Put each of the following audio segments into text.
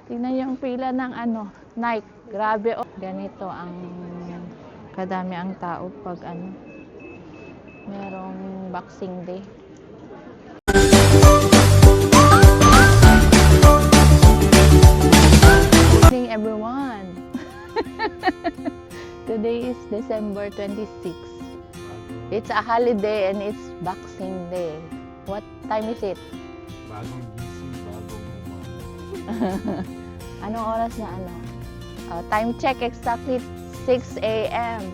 Tingnan yung pila ng ano, Nike. Grabe oh. Ganito ang kadami ang tao pag ano, merong Boxing Day. Good evening everyone. Today is December 26. It's a holiday and it's Boxing Day. What time is it? Bagong gising, bagong umaga. Anong oras na ano? Time check exactly 6 a.m.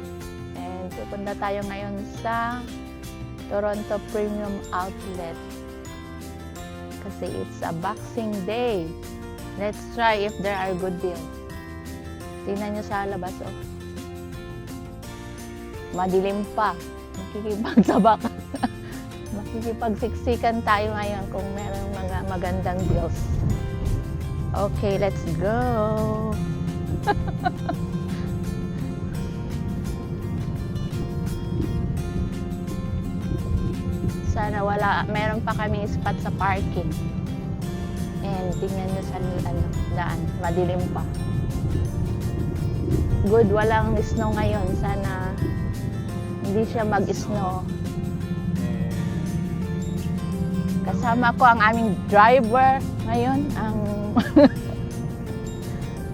And pupunta tayo ngayon sa Toronto Premium Outlet. Kasi it's a Boxing Day. Let's try if there are good deals. Tingnan nyo sa labas, oh. Madilim pa. Makikipagsabakan. Makikipagsiksikan tayo ngayon kung meron mga magandang deals. Okay, let's go! Sana meron pa kami spot sa parking. And tingnan nyo sa daan, madilim pa. Good, walang snow ngayon. Sana hindi siya mag-snow. Kasama ko ang aming driver ngayon, ang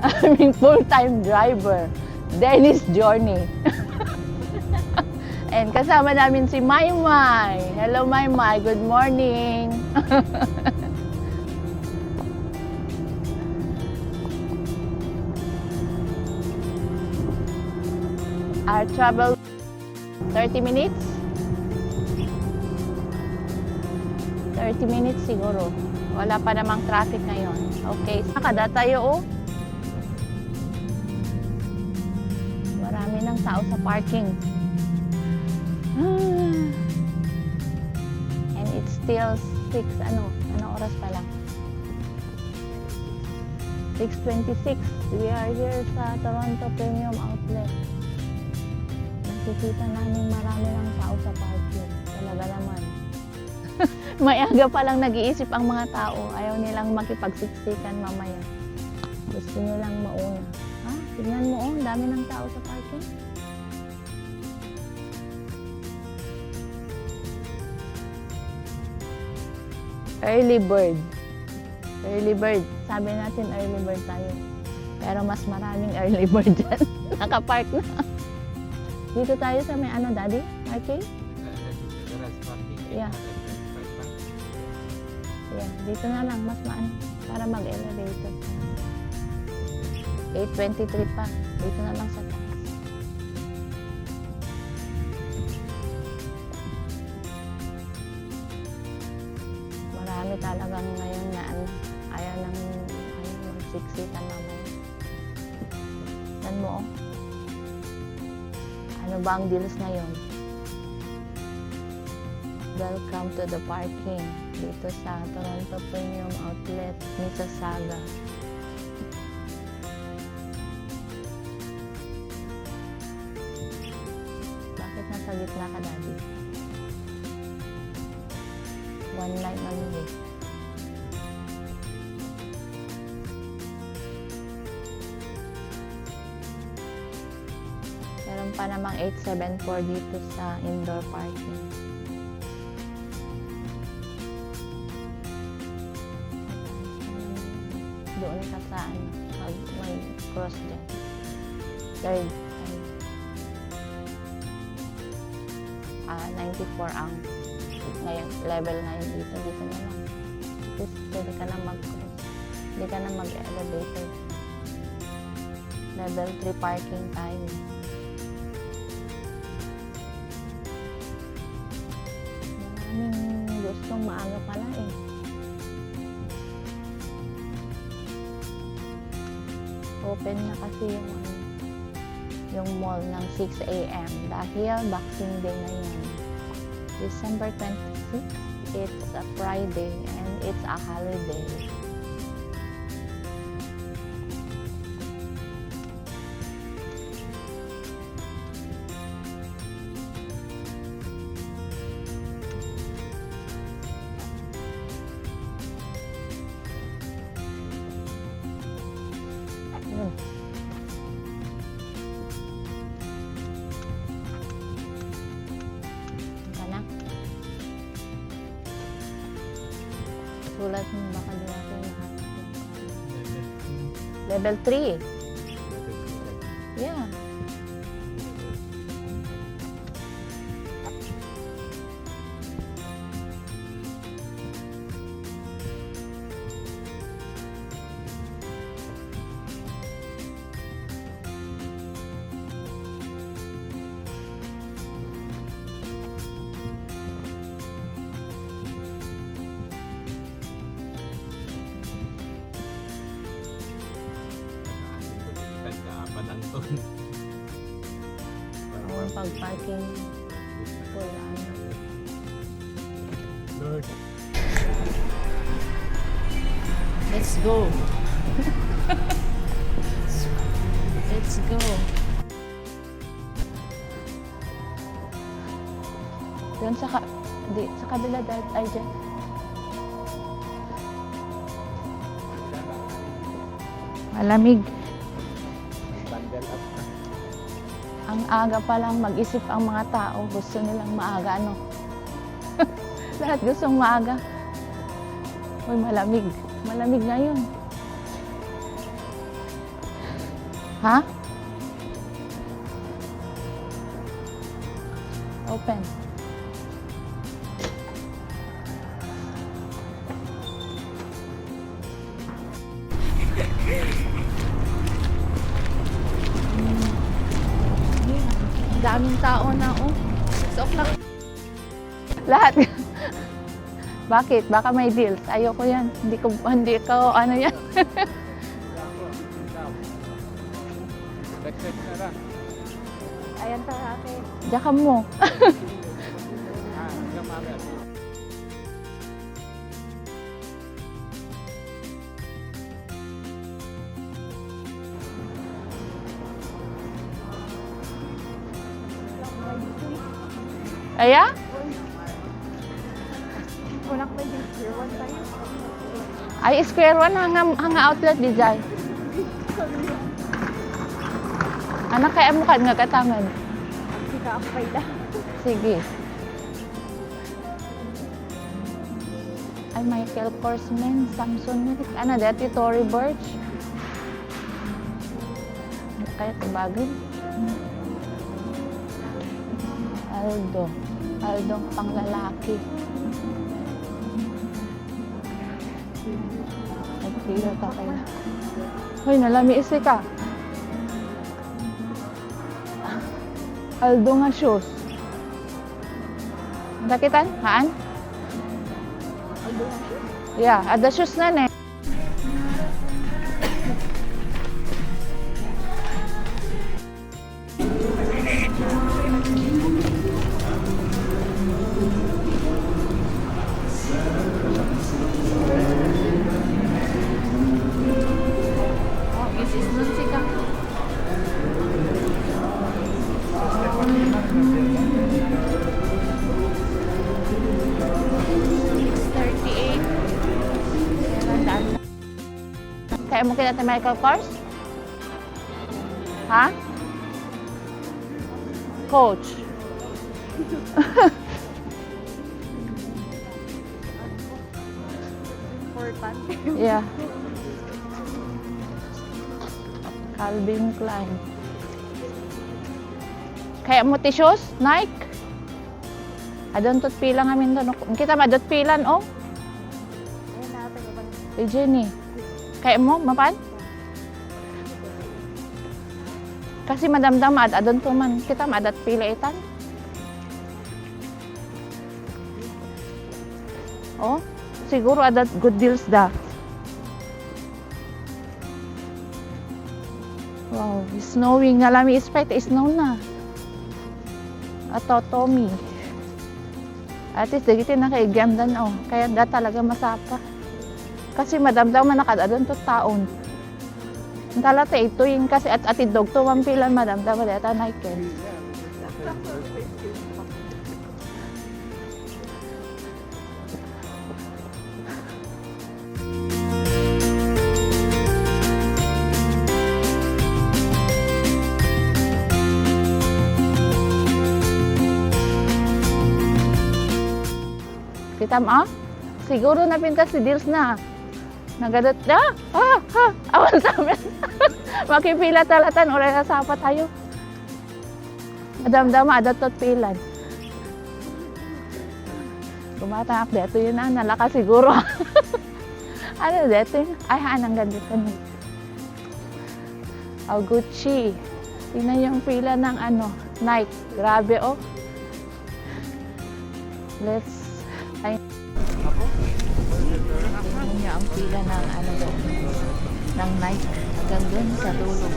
aming full-time driver, Dennis Journey. And kasama namin si Maymay. Hello Maymay, good morning. Our travel 30 minutes? 30 minutes siguro. Wala pa namang traffic ngayon. Okay, nakada tayo oh. Marami ng tao sa parking. And it's still 6, anong oras pa lang? 6:26. We are here sa Toronto Premium Outlet. Nakikita namin marami ng tao sa parking. Talaga naman. May aga pa lang nag-iisip ang mga tao. Ayaw nilang makipagsiksikan mamaya. Gusto nilang mauna. Ha? Tingnan mo oh, dami ng tao sa parking. Early bird. Early bird. Sabi natin early bird tayo. Pero mas maraming early bird dyan. Nakapark na. Dito tayo sa may daddy? Parking? Yeah. Yeah, dito na lang, mas para mag-elevator. 8:23 pa. Dito na lang sa taas. Marami talagang ngayon na ayaw nang magsiksikan mamaya. Yan mo, oh. Ano ba ang deals ngayon? Welcome to the parking dito sa Toronto Premium Outlet, Mississauga. Bakit nasa gitna ka, Daddy? One line only. Meron pa namang 874 dito sa indoor parking. Doon ka sa mag-cross dyan. Third, 94 ang ngayon, level ngayon dito na lang. Pwede ka na mag-cross. Hindi ka na mag-elevator. Level 3 parking tayo. Maraming gustong maaga pala eh. Open na kasi yung mall ng 6 a.m. dahil Boxing Day na yun. December 26, it's a Friday and it's a holiday. yun. Ka na? Sulat mo baka di natin lahat. Level 3. Yeah. Ang pag-parking wala na. Lord. Let's go. Let's go. Doon sa kabila dahil ay dyan. Malamig. Bundle up na. Ang aga pa lang mag-isip ang mga tao. Gusto nilang maaga, ano? Lahat gustong maaga. Uy, malamig. Malamig ngayon. Ha? Open. Daming tao na, oh. 6 o'clock. Lahat. Bakit? Baka may deals. Ayoko yan. Hindi ko, ano yan. Check na lang. Ayan ta ate. Diyan mo. Hanggang mamaya. Aya? Walang may square one tayo. Ay, square one hanga outlet di jay. Anak kaya mo kad nga katangan. Sika ako pala. Sige. Ay, Michael Kors men, Samsung men. Ano, dati Tory Burch. Ano kaya tubagin? Aldong panglalaki. Nagpila ka kayo. Hoy, nalami isi ka. Aldo nga shoes. Nakitan? Haan? Aldo na siya. Yeah, ada shoes na ne. Oh, Mrs. Nunsika. Kaya mo kinata Michael Kors? Ha? Coach. Important. Yeah. Calvin Klein. Kaya mo tissues? Nike? Adon tot pilang amin doon. Kita madot pilan, oh. Ayan natin naman. Jenny. Kaya mo, mapan? Kasi madamdam adon to man. Kita madat pila itan. Oh, siguro adat good deals da. Wow, snowing. Nalami ispite, snow na. Ato, Tommy. At least, dagiti na kay Gemdan, oh. Kaya da talaga masapa. Kasi madamdaw man nakadadon to taon. Ang talata ito yung kasi at atidog to mampilan madamdaw data naiken. Kita mo, ah? Siguro napintas si Dils na. Nagadot na. Awan sa amin. Makipila talatan. Uray na sapa tayo. Madam-dama, adatot pilan. Kumata ak dito yun na. Nalakas siguro. Ano dito? Ay, anang ganito na. Oh, Gucci. Tingnan yung pila ng ano, Nike. Grabe, oh. Let's... Ay. Tingnan niyo ang pila ng ano doon. Ng Nike. Hanggang doon sa dulo.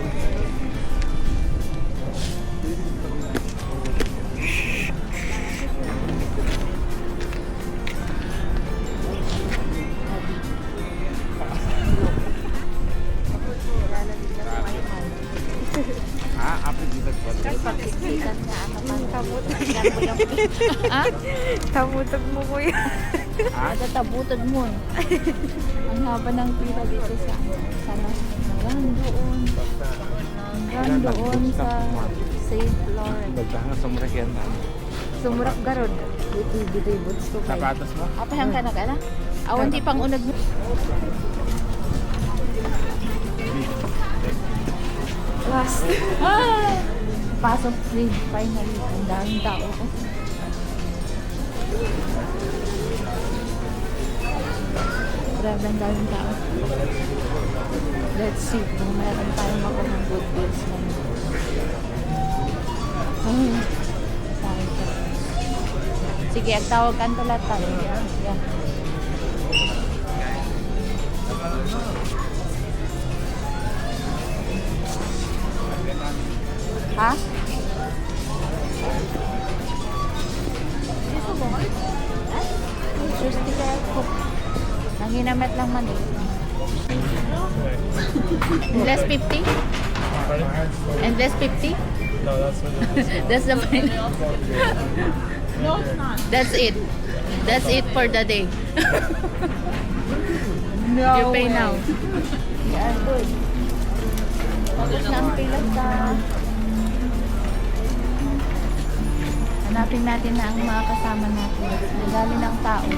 Apa juga buat? Pagkikitan niya, ano pa. Tamutag mo kuya. Natatabutod mo. Ang haba ng pila dito sa hanggang doon sa St. Lawrence. Bagdahan sa murag yan na. Sumurak garod. Dito yung boots ko kayo. Sapatos mo? Apahang ka na ka na? Awan di pang unag mo. Last. Pasok free. Finally. Ang daming tao ko. Grabe ang daming tao. Let's see kung meron tayong makuha ng good deals na. Sorry po. Sige, ang tawag ka tulatan. Yeah. Ha? Justi kaya ko. Nanginamet lang man eh. Less 50? And less 50? No, that's what it is. That's the final. No, it's not. That's it. That's it for the day. No You pay now. Yeah, good. Tapos na ang pila sa... Hanapin natin na ang mga kasama natin. Ang dami ng tao.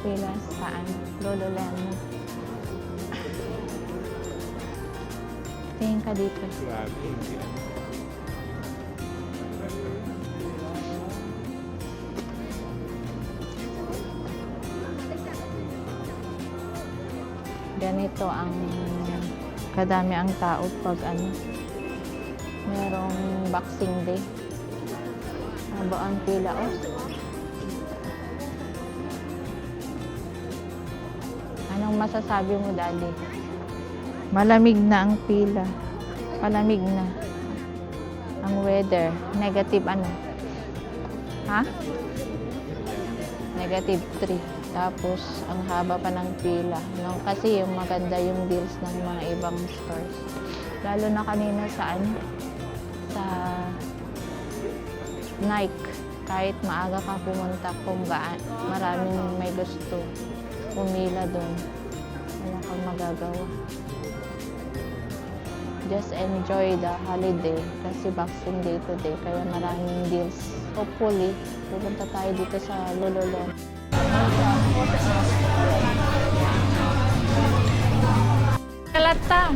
pila sa Lululemon. Tingin ka dito. Grabe, hindi ano. ganito ang kadami ang tao pag merong Boxing Day. Haba ang pila, oh. Anong masasabi mo, Daddy? Malamig na ang pila. Palamig na. Ang weather. Negative Ha? Negative 3. Tapos, ang haba pa ng pila. No? Kasi yung maganda yung deals ng mga ibang stores. Lalo na kanina sa sa Nike. Kahit maaga ka pumunta kung maraming may gusto. Pumila doon. Wala kang magagawa. Just enjoy the holiday kasi Boxing Day today. Kaya maraming deals. Hopefully, pupunta tayo dito sa Lululong. Kalata.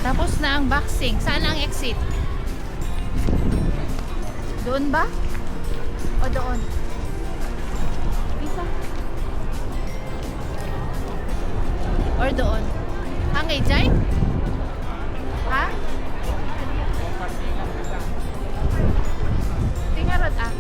Tapos na ang boxing. Saan ang exit? Doon ba? O doon? Isa. Or doon? Hangay dyan? Ha? Tingarot ah.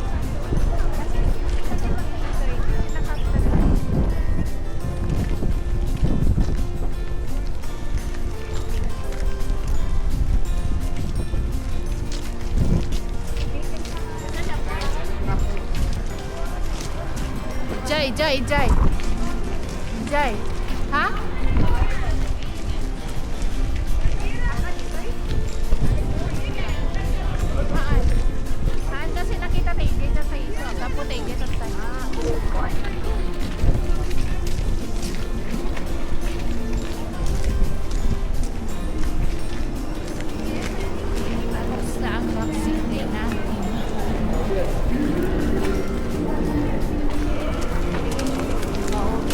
Jai. Ha? Saan kasi nakita tayo dito sa iso? Tapos tayo dito sa Basta ang Boxing Day natin.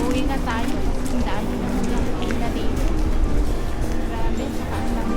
Uwi na tayo. Ang dami naman yung pila dito. Grabe, saka ang dami.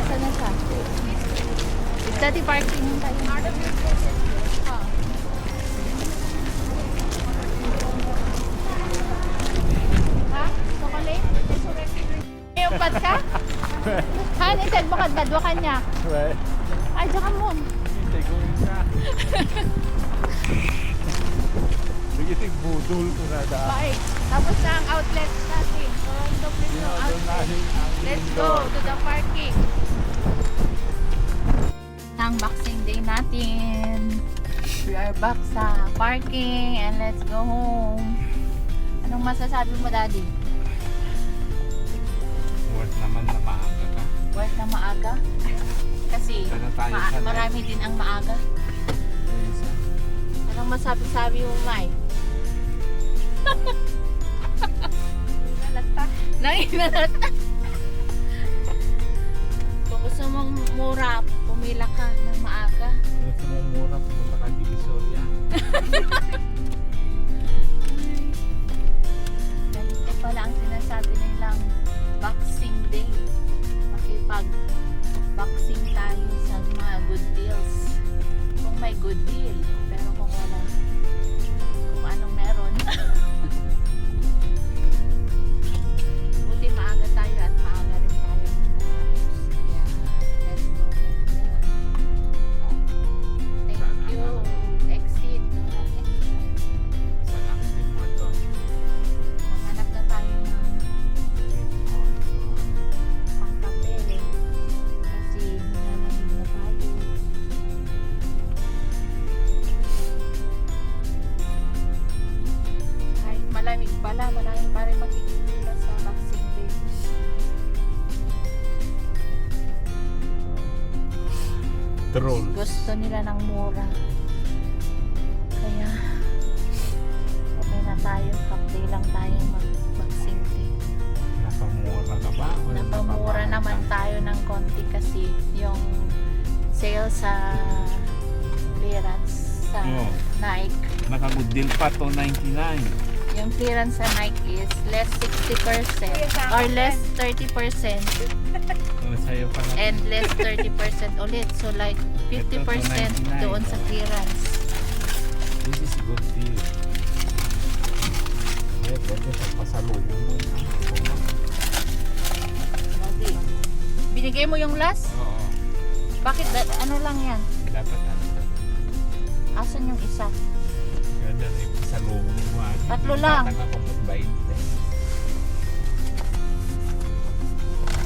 Asa na siya? Dati parking tayo. Ha? Chocolate? Iyupat ka? Han, isad mo kadadwa ka niya. Ay, dyan ka mo. Bigitig budol ko na daan. Bye. Tapos na ang outlet natin. Toronto Premium Outlet. Let's go to the parking. Ang Boxing Day natin. We are back sa parking and let's go home. Anong masasabi mo, Daddy? Worth naman na maaga ka. Worth na maaga? Kasi Sana tayo sanay. marami din ang maaga. Anong masabi mo, Mai? Nanginalata. Kung gusto mong mura, pumila ka ng maaga. Kung sumumura, pumunta ka di Visoria. Ganito pala ang sinasabi nilang Boxing Day. Makipag-boxing tayo sa mga good deals. Kung may good deal, pero kung wala, kung anong meron. Buti maaga tayo at maaga rin tayo natapos. Kaya, let's go. Thank you. Exit. Do not enter. Saan ang din mo ito? Maghanap na tayo ng pangkapel eh. Kasi nilalamig na tayo. Kahit malamig pala, marami pa rin makikipila sa Boxing Day. Troll. Gusto nila ng mura. Kaya, okay na tayo. Kapday lang tayo mag-Boxing Day. Napamura ka ba? O Napamura napapahal naman ka? tayo ng konti kasi yung sale sa clearance sa Oo. Nike. Naka-good deal pa, $2.99. Yung clearance sa Nike is less 60% or less 30% Sa'yo pa na. and less 30% ulit. So like 50% Ito, doon sa clearance. This is a good deal. Eh, pwede sa pasalubong mo. Okay. Binigay mo yung last? Oo. Bakit? Ano lang yan? Dapat ano. Asan yung isa? Ganda na yung pasalubong mo. Tatlo lang. Nakakapot 20.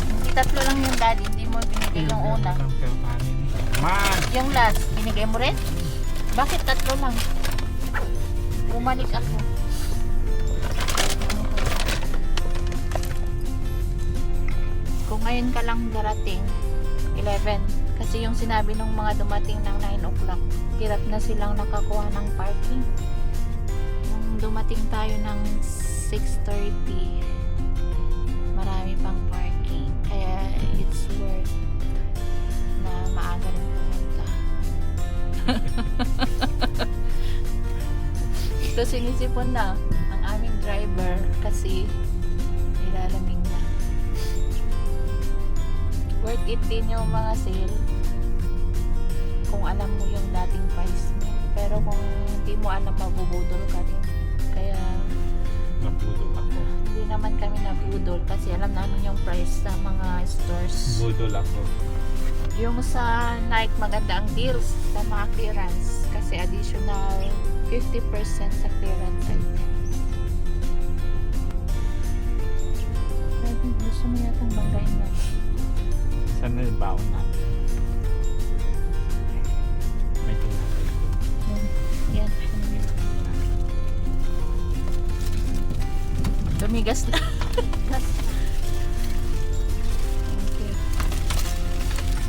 Hindi tatlo lang yung daddy. Hindi mo binigay yung una. Ng per family. Man! Yung last, binigay mo rin? Bakit tatlo lang? Bumalik ako. Kung ngayon ka lang darating, 11. Kasi yung sinabi ng mga dumating ng 9 o'clock, hirap na silang nakakuha ng parking. Nung dumating tayo ng 6:30, marami pang parking. Kaya it's worth na maaga rin pumunta. Ito sinisipon na ang aming driver kasi nilalamig na. Worth it din yung mga sale kung alam mo yung dating price niya. Pero kung hindi mo alam, mabubudol ka rin. Kaya Nabudol ako. hindi naman kami nabudol kasi alam namin yung price sa mga stores. Budol ako. Yung sa Nike, maganda ang deals sa mga clearance kasi additional 50% sa clearance items. Pwede, gusto mo yatang banggain na. Saan na yung baon natin? May tinapay ko. Yan. Tumigas na. Okay.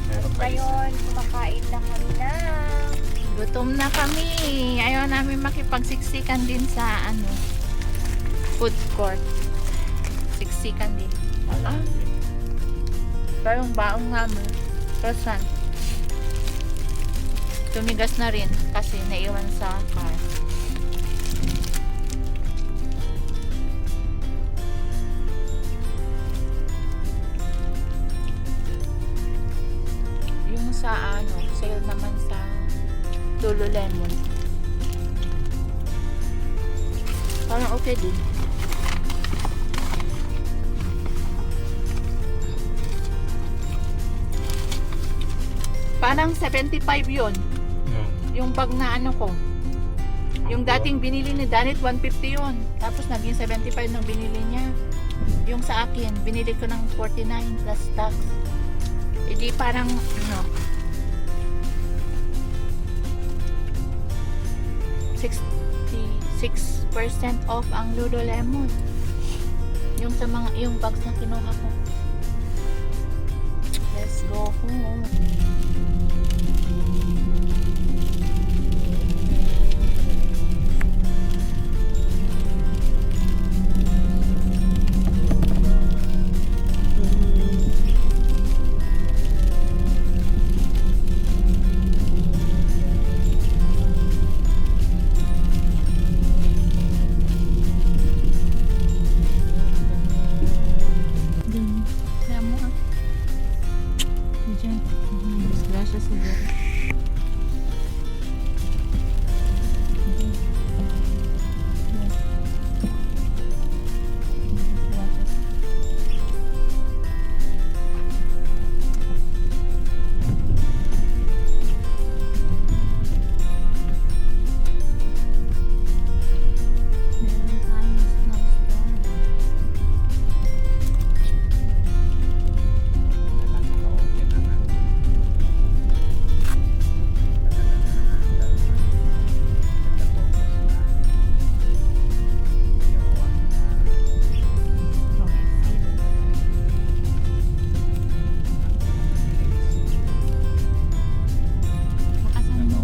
Meron pa isa. Ngayon, kumakain na kami na. Gutom na kami. Ayaw namin makipagsiksikan din sa food court. Siksikan din. Alam din. Pero yung baong namin, croissant. Tumigas na rin kasi naiwan sa car. Yung sa sale naman sa Lululemon. Parang okay din. Parang 75 yun. Yung bag na ko. Yung dating binili ni Danit, 150 yun. Tapos naging 75 nung binili niya. Yung sa akin, binili ko ng 49 plus tax. E di parang, 66% off ang Lululemon. Yung sa yung bags na kinuha ko. Let's go home. dyan. Disgrasya siguro. Meron tayong snowstorm. Kailan naka-okay na na. Lakasan mo.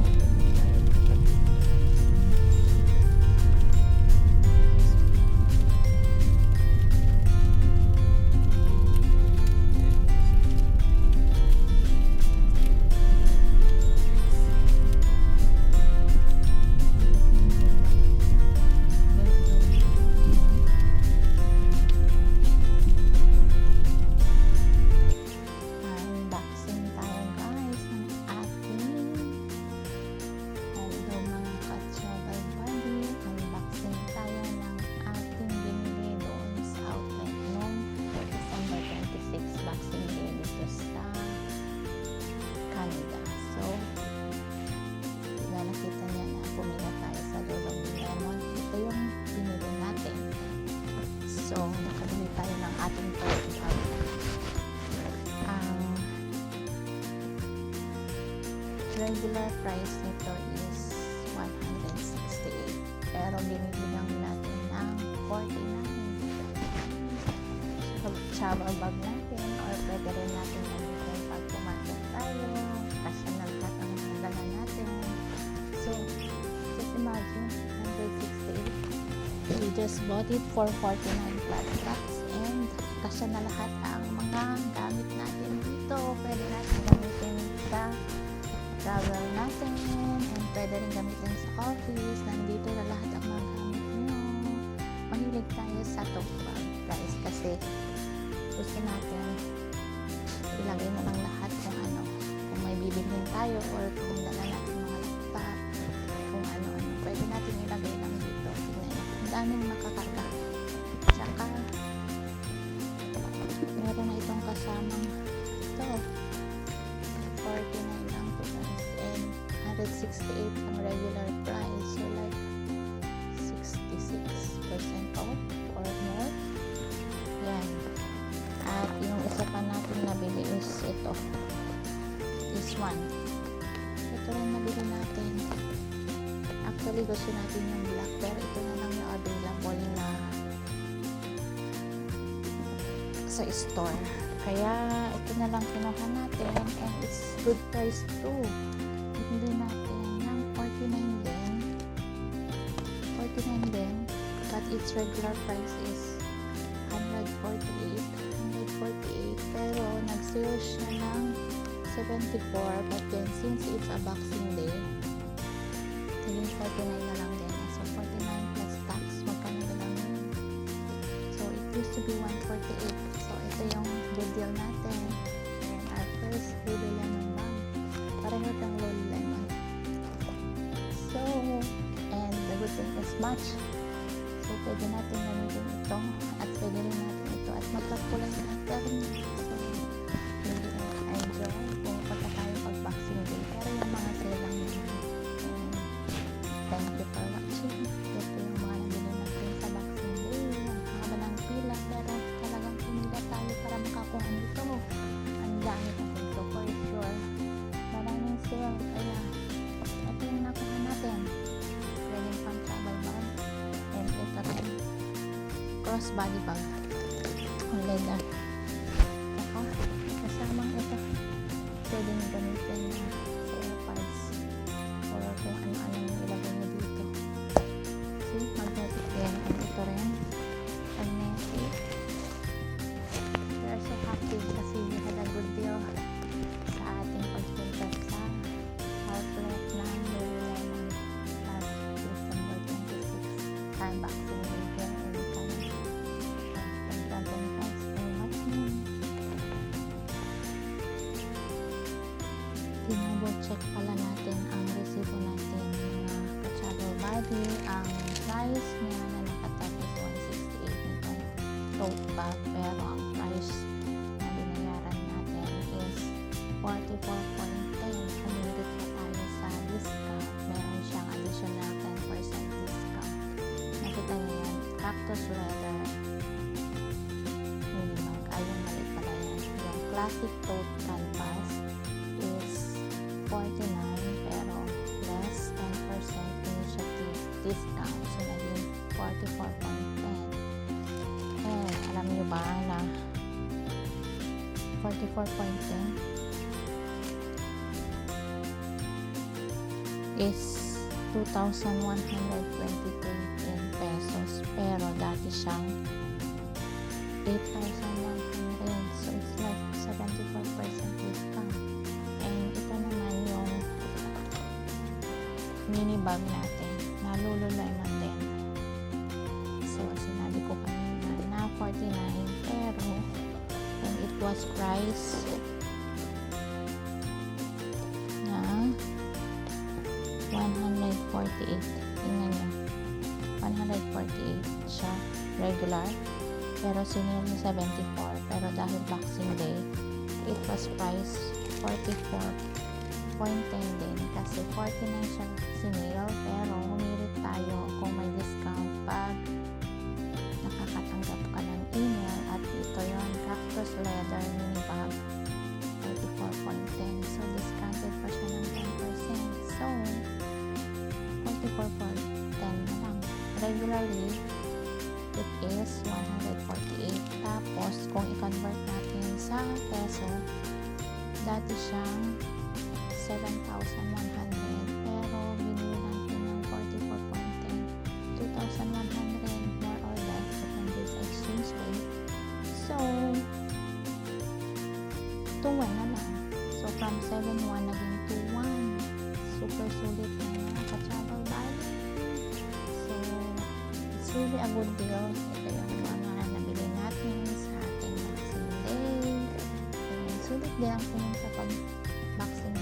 Unboxing tayo guys ng ating hello mga ka-travel buddy. Unboxing tayo ng ating binili doon sa outlet noong December 26 Boxing Day dito sa Canada. So, diba nakita niya na pumila tayo sa Lulong Lemon. Ito yung binili natin. So, nakabili tayo ng ating first outlet. Ang regular price nito is 168 pero binibigyan natin ng 49 travel bag natin or pwede rin natin gamitin pag pumasok tayo kasi na lahat ang dala natin. So just imagine 168, we just bought it for 49 plus tax and kasi na lahat ang mga gamit natin dito. Pwede natin gamitin sa travel natin and pwede rin gamitin sa office. Nandito na lahat ang mga gamit nyo. Mahilig tayo sa tote bag guys kasi gusto natin ilagay na lang lahat kung ano, kung may bibilhin tayo or kung dala natin mga laptop, kung ano-ano pwede natin ilagay lang dito. Tingnan nyo, ang daming makakarga. Tsaka meron na itong kasamang ito 49 ang price and 168 ang regular price, so like 66% off or more. Yan. At yung isa pa natin nabili is ito, this one. Ito rin nabili natin. Actually gusto natin yung black pero ito na lang yung available na sa store. Kaya ito na lang kinuha natin and it's good price too. Bili natin ng 49 din but its regular price is 148 pero nag-sale siya ng 74 but then since it's a Boxing Day naging 49 na lang din. So 49 plus tax, magkano na lang yun? So it used to be 148. So ito yung good deal natin and our first Lululemon bag, pareho ng Lululemon. So and the good thing is match, so pwede natin gamitin ito at pwede rin natin ito at magkakulay natin. So really enjoy kung pagka tayo pag Boxing Day pero yung mga sale lang naman. And thank you for watching. Ito yung mga nabili natin sa Boxing Day. Ang haba ng pila pero talagang pumila tayo para makakuha nito. Ang dami kasi, so for sure maraming sale kaya ito yung nakuha natin. Pwedeng pang travel bag and ito rin cross body bag on leather. Saka kasamang ito pwedeng gamitin na sa AirPods or kung ano-ano yung ilagay mo dito. See, magnetic din. And ito rin magnetic. We are so happy kasi we had a good deal sa ating pagpunta sa outlet ng Lululemon last December 26 and Boxing Day here in Canada. Thanks for watching. Tinable check pala natin ang resibo natin mga ka-travel buddy. Ang price niya na nakatag is 168 nitong tote bag, pero ang price na binayaran natin is 44.10. Kumilit pa tayo sa discount. Meron siyang additional 10% discount. Nakita niyo yan, cactus leather mini bag. Ayun, mali pala yan. Yung classic tote canvas is 49, pero less 10% initiative discount. So, naging 44.10. And, alam nyo ba na 44.10 is 2,122 in pesos, pero dati siyang 8,100. So, it's like 74% discount. And ito naman yung mini bag natin na Lululemon din. So, sinabi ko kanina na 49, pero and it was price na 148. Tingnan nyo, 148 siya regular, pero sinil ni 74. Pero dahil Boxing Day, it was price 44.10 din, kasi 49 siya sinil, pero humirit tayo kung may discount pag nakakatanggap ka ng email. At ito yon, cactus leather mini bag, 44.10. So discounted pa siya ng 10%. So 44.10 na lang. Regularly it is 148. Tapos kung i-convert natin sa peso, dati siyang 7,100, pero binili natin ng 44.10, 2,100 more or less depende sa exchange rate. So 2,1 na lang. So from 7,1 naging 2,1. Super sulit na mga ka-travel buddy. So it's really a good deal. Ito yung mga nabili natin sa ating Boxing Day. And sulit din ang pumunta pag Boxing